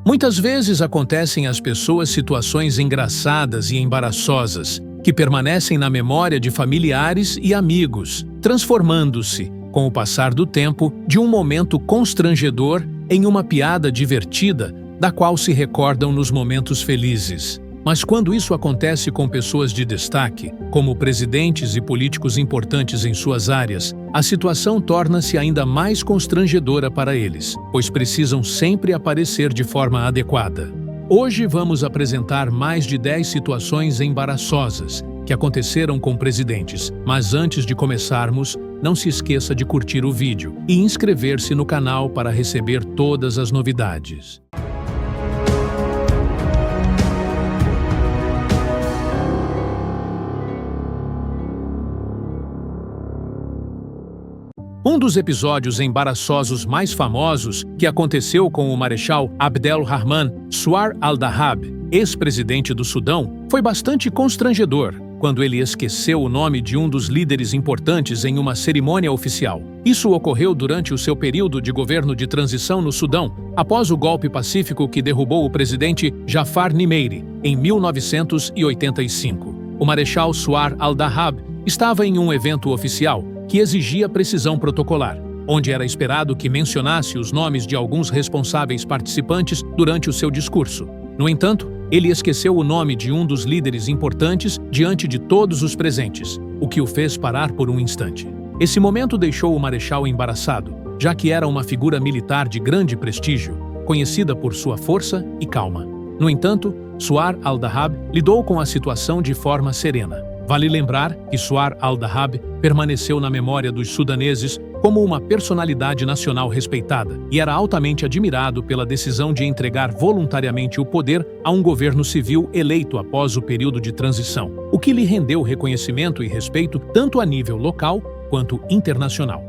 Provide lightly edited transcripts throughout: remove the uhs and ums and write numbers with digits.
Muitas vezes acontecem às pessoas situações engraçadas e embaraçosas, que permanecem na memória de familiares e amigos, transformando-se, com o passar do tempo, de um momento constrangedor em uma piada divertida, da qual se recordam nos momentos felizes. Mas quando isso acontece com pessoas de destaque, como presidentes e políticos importantes em suas áreas, a situação torna-se ainda mais constrangedora para eles, pois precisam sempre aparecer de forma adequada. Hoje vamos apresentar mais de 10 situações embaraçosas que aconteceram com presidentes, mas antes de começarmos, não se esqueça de curtir o vídeo e inscrever-se no canal para receber todas as novidades. Um dos episódios embaraçosos mais famosos que aconteceu com o Marechal Abdelrahman Suar al-Dahab, ex-presidente do Sudão, foi bastante constrangedor quando ele esqueceu o nome de um dos líderes importantes em uma cerimônia oficial. Isso ocorreu durante o seu período de governo de transição no Sudão, após o golpe pacífico que derrubou o presidente Jafar Nimeiri, em 1985. O Marechal Suar al-Dahab estava em um evento oficial que exigia precisão protocolar, onde era esperado que mencionasse os nomes de alguns responsáveis participantes durante o seu discurso. No entanto, ele esqueceu o nome de um dos líderes importantes diante de todos os presentes, o que o fez parar por um instante. Esse momento deixou o marechal embaraçado, já que era uma figura militar de grande prestígio, conhecida por sua força e calma. No entanto, Suar al-Dahab lidou com a situação de forma serena. Vale lembrar que Suar al-Dahab permaneceu na memória dos sudaneses como uma personalidade nacional respeitada e era altamente admirado pela decisão de entregar voluntariamente o poder a um governo civil eleito após o período de transição, o que lhe rendeu reconhecimento e respeito tanto a nível local quanto internacional.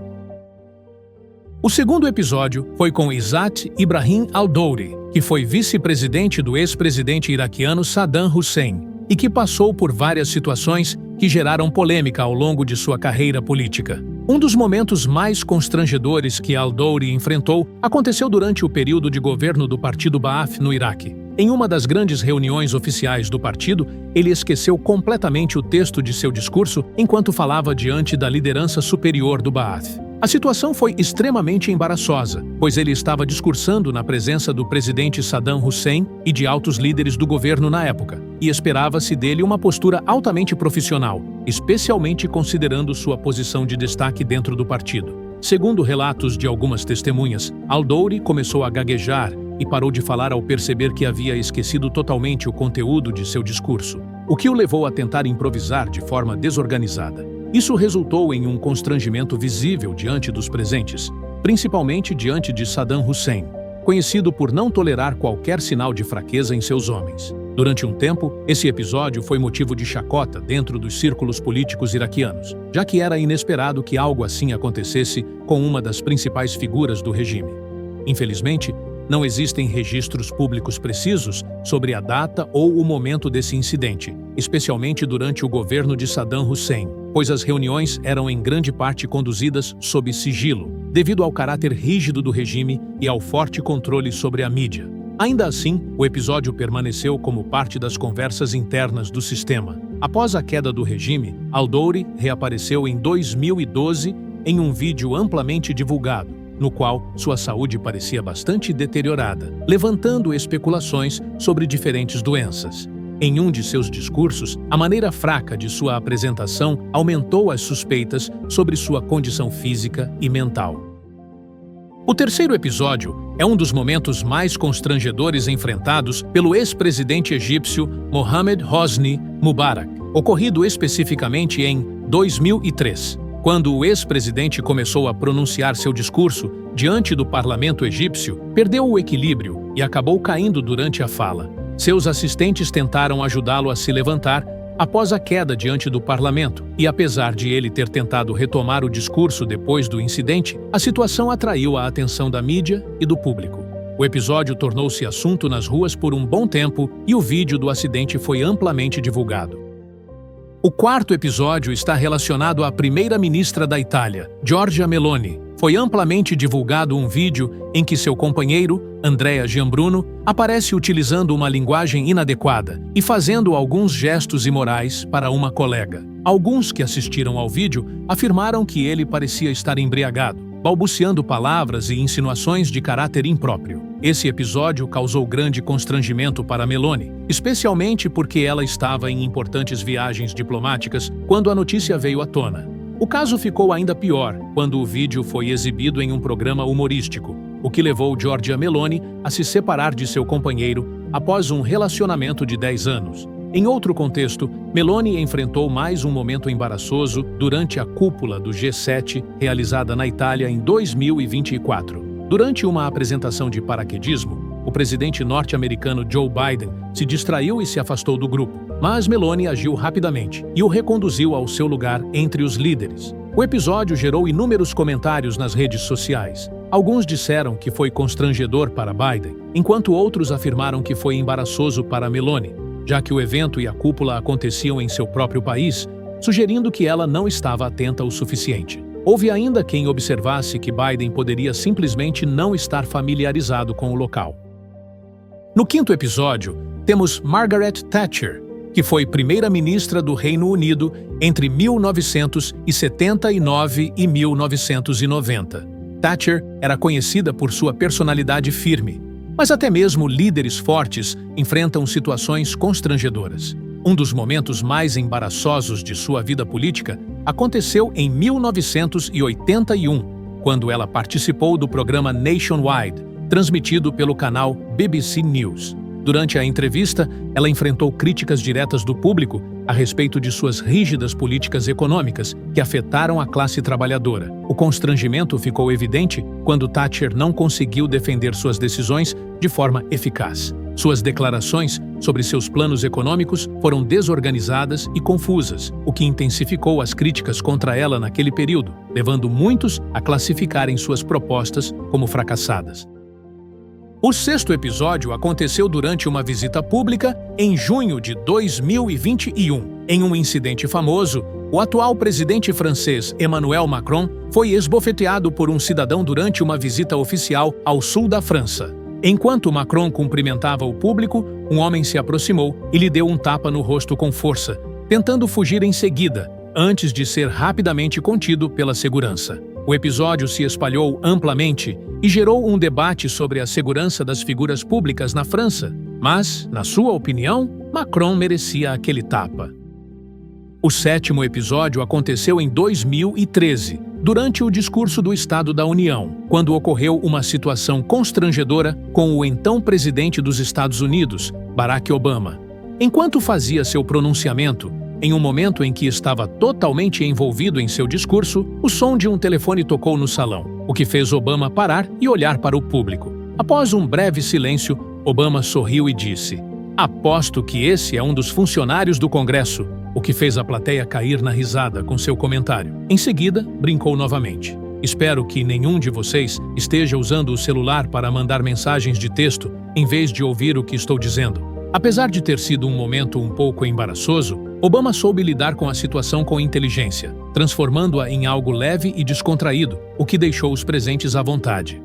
O segundo episódio foi com Izzat Ibrahim al-Douri, que foi vice-presidente do ex-presidente iraquiano Saddam Hussein, e que passou por várias situações que geraram polêmica ao longo de sua carreira política. Um dos momentos mais constrangedores que al-Douri enfrentou aconteceu durante o período de governo do Partido Ba'ath no Iraque. Em uma das grandes reuniões oficiais do partido, ele esqueceu completamente o texto de seu discurso enquanto falava diante da liderança superior do Ba'ath. A situação foi extremamente embaraçosa, pois ele estava discursando na presença do presidente Saddam Hussein e de altos líderes do governo na época, e esperava-se dele uma postura altamente profissional, especialmente considerando sua posição de destaque dentro do partido. Segundo relatos de algumas testemunhas, al-Douri começou a gaguejar e parou de falar ao perceber que havia esquecido totalmente o conteúdo de seu discurso, o que o levou a tentar improvisar de forma desorganizada. Isso resultou em um constrangimento visível diante dos presentes, principalmente diante de Saddam Hussein, conhecido por não tolerar qualquer sinal de fraqueza em seus homens. Durante um tempo, esse episódio foi motivo de chacota dentro dos círculos políticos iraquianos, já que era inesperado que algo assim acontecesse com uma das principais figuras do regime. Infelizmente, não existem registros públicos precisos sobre a data ou o momento desse incidente, especialmente durante o governo de Saddam Hussein, pois as reuniões eram em grande parte conduzidas sob sigilo, devido ao caráter rígido do regime e ao forte controle sobre a mídia. Ainda assim, o episódio permaneceu como parte das conversas internas do sistema. Após a queda do regime, al-Douri reapareceu em 2012 em um vídeo amplamente divulgado, no qual sua saúde parecia bastante deteriorada, levantando especulações sobre diferentes doenças. Em um de seus discursos, a maneira fraca de sua apresentação aumentou as suspeitas sobre sua condição física e mental. O terceiro episódio é um dos momentos mais constrangedores enfrentados pelo ex-presidente egípcio Mohamed Hosni Mubarak, ocorrido especificamente em 2003. Quando o ex-presidente começou a pronunciar seu discurso diante do parlamento egípcio, perdeu o equilíbrio e acabou caindo durante a fala. Seus assistentes tentaram ajudá-lo a se levantar após a queda diante do parlamento, e apesar de ele ter tentado retomar o discurso depois do incidente, a situação atraiu a atenção da mídia e do público. O episódio tornou-se assunto nas ruas por um bom tempo e o vídeo do acidente foi amplamente divulgado. O quarto episódio está relacionado à primeira-ministra da Itália, Giorgia Meloni. Foi amplamente divulgado um vídeo em que seu companheiro, Andrea Gianbruno, aparece utilizando uma linguagem inadequada e fazendo alguns gestos imorais para uma colega. Alguns que assistiram ao vídeo afirmaram que ele parecia estar embriagado, balbuciando palavras e insinuações de caráter impróprio. Esse episódio causou grande constrangimento para Meloni, especialmente porque ela estava em importantes viagens diplomáticas quando a notícia veio à tona. O caso ficou ainda pior quando o vídeo foi exibido em um programa humorístico, o que levou Giorgia Meloni a se separar de seu companheiro após um relacionamento de 10 anos. Em outro contexto, Meloni enfrentou mais um momento embaraçoso durante a cúpula do G7 realizada na Itália em 2024. Durante uma apresentação de paraquedismo, o presidente norte-americano Joe Biden se distraiu e se afastou do grupo, mas Meloni agiu rapidamente e o reconduziu ao seu lugar entre os líderes. O episódio gerou inúmeros comentários nas redes sociais. Alguns disseram que foi constrangedor para Biden, enquanto outros afirmaram que foi embaraçoso para Meloni, já que o evento e a cúpula aconteciam em seu próprio país, sugerindo que ela não estava atenta o suficiente. Houve ainda quem observasse que Biden poderia simplesmente não estar familiarizado com o local. No quinto episódio, temos Margaret Thatcher, que foi primeira-ministra do Reino Unido entre 1979 e 1990. Thatcher era conhecida por sua personalidade firme, mas até mesmo líderes fortes enfrentam situações constrangedoras. Um dos momentos mais embaraçosos de sua vida política aconteceu em 1981, quando ela participou do programa Nationwide, transmitido pelo canal BBC News. Durante a entrevista, ela enfrentou críticas diretas do público a respeito de suas rígidas políticas econômicas que afetaram a classe trabalhadora. O constrangimento ficou evidente quando Thatcher não conseguiu defender suas decisões de forma eficaz. Suas declarações sobre seus planos econômicos foram desorganizadas e confusas, o que intensificou as críticas contra ela naquele período, levando muitos a classificarem suas propostas como fracassadas. O sexto episódio aconteceu durante uma visita pública em junho de 2021. Em um incidente famoso, o atual presidente francês Emmanuel Macron foi esbofeteado por um cidadão durante uma visita oficial ao sul da França. Enquanto Macron cumprimentava o público, um homem se aproximou e lhe deu um tapa no rosto com força, tentando fugir em seguida, antes de ser rapidamente contido pela segurança. O episódio se espalhou amplamente e gerou um debate sobre a segurança das figuras públicas na França, mas, na sua opinião, Macron merecia aquele tapa. O sétimo episódio aconteceu em 2013, durante o discurso do Estado da União, quando ocorreu uma situação constrangedora com o então presidente dos Estados Unidos, Barack Obama. Enquanto fazia seu pronunciamento, em um momento em que estava totalmente envolvido em seu discurso, o som de um telefone tocou no salão, o que fez Obama parar e olhar para o público. Após um breve silêncio, Obama sorriu e disse: "Aposto que esse é um dos funcionários do Congresso", o que fez a plateia cair na risada com seu comentário. Em seguida, brincou novamente: "Espero que nenhum de vocês esteja usando o celular para mandar mensagens de texto em vez de ouvir o que estou dizendo." Apesar de ter sido um momento um pouco embaraçoso, Obama soube lidar com a situação com inteligência, transformando-a em algo leve e descontraído, o que deixou os presentes à vontade.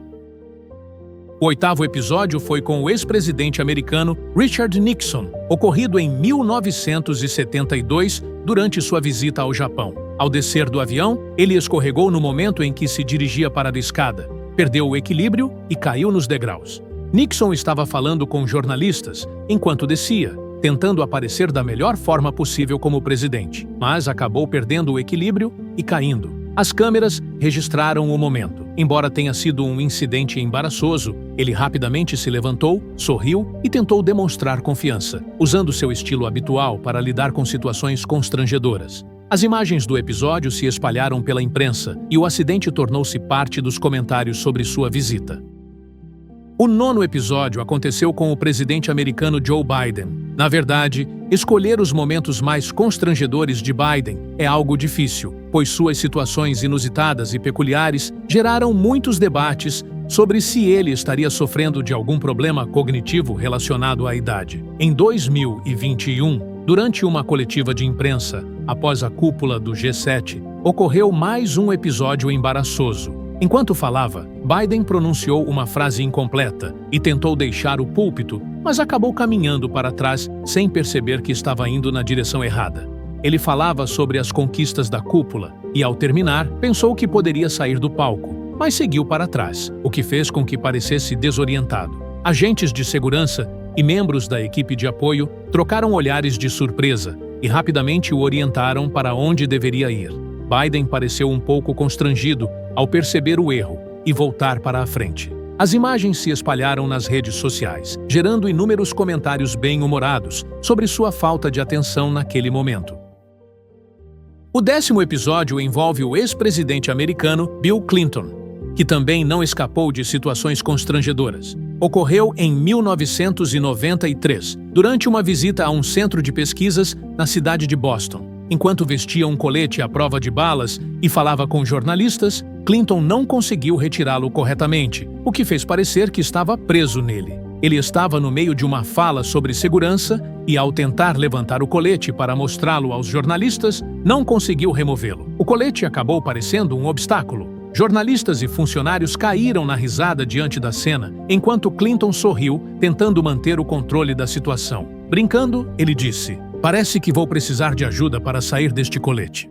O oitavo episódio foi com o ex-presidente americano Richard Nixon, ocorrido em 1972 durante sua visita ao Japão. Ao descer do avião, ele escorregou no momento em que se dirigia para a escada, perdeu o equilíbrio e caiu nos degraus. Nixon estava falando com jornalistas enquanto descia, tentando aparecer da melhor forma possível como presidente, mas acabou perdendo o equilíbrio e caindo. As câmeras registraram o momento. Embora tenha sido um incidente embaraçoso, ele rapidamente se levantou, sorriu e tentou demonstrar confiança, usando seu estilo habitual para lidar com situações constrangedoras. As imagens do episódio se espalharam pela imprensa e o acidente tornou-se parte dos comentários sobre sua visita. O nono episódio aconteceu com o presidente americano Joe Biden. Na verdade, escolher os momentos mais constrangedores de Biden é algo difícil, pois suas situações inusitadas e peculiares geraram muitos debates sobre se ele estaria sofrendo de algum problema cognitivo relacionado à idade. Em 2021, Durante uma coletiva de imprensa, após a cúpula do G7, ocorreu mais um episódio embaraçoso. Enquanto falava, Biden pronunciou uma frase incompleta e tentou deixar o púlpito, mas acabou caminhando para trás sem perceber que estava indo na direção errada. Ele falava sobre as conquistas da cúpula e, ao terminar, pensou que poderia sair do palco, mas seguiu para trás, o que fez com que parecesse desorientado. Agentes de segurança e membros da equipe de apoio trocaram olhares de surpresa e rapidamente o orientaram para onde deveria ir. Biden pareceu um pouco constrangido ao perceber o erro e voltar para a frente. As imagens se espalharam nas redes sociais, gerando inúmeros comentários bem-humorados sobre sua falta de atenção naquele momento. O 10º episódio envolve o ex-presidente americano Bill Clinton, que também não escapou de situações constrangedoras. Ocorreu em 1993, durante uma visita a um centro de pesquisas na cidade de Boston. Enquanto vestia um colete à prova de balas e falava com jornalistas, Clinton não conseguiu retirá-lo corretamente, o que fez parecer que estava preso nele. Ele estava no meio de uma fala sobre segurança e, ao tentar levantar o colete para mostrá-lo aos jornalistas, não conseguiu removê-lo. O colete acabou parecendo um obstáculo. Jornalistas e funcionários caíram na risada diante da cena, enquanto Clinton sorriu, tentando manter o controle da situação. Brincando, ele disse: "Parece que vou precisar de ajuda para sair deste colete."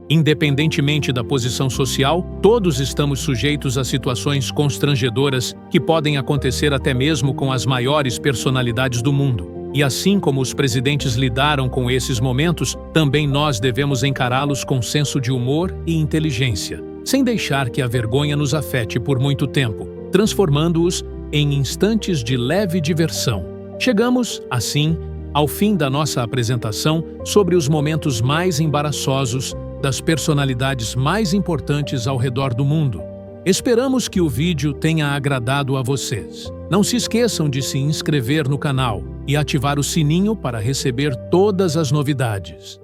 Independentemente da posição social, todos estamos sujeitos a situações constrangedoras que podem acontecer até mesmo com as maiores personalidades do mundo. E assim como os presidentes lidaram com esses momentos, também nós devemos encará-los com senso de humor e inteligência, sem deixar que a vergonha nos afete por muito tempo, transformando-os em instantes de leve diversão. Chegamos, assim, ao fim da nossa apresentação sobre os momentos mais embaraçosos das personalidades mais importantes ao redor do mundo. Esperamos que o vídeo tenha agradado a vocês. Não se esqueçam de se inscrever no canal e ativar o sininho para receber todas as novidades.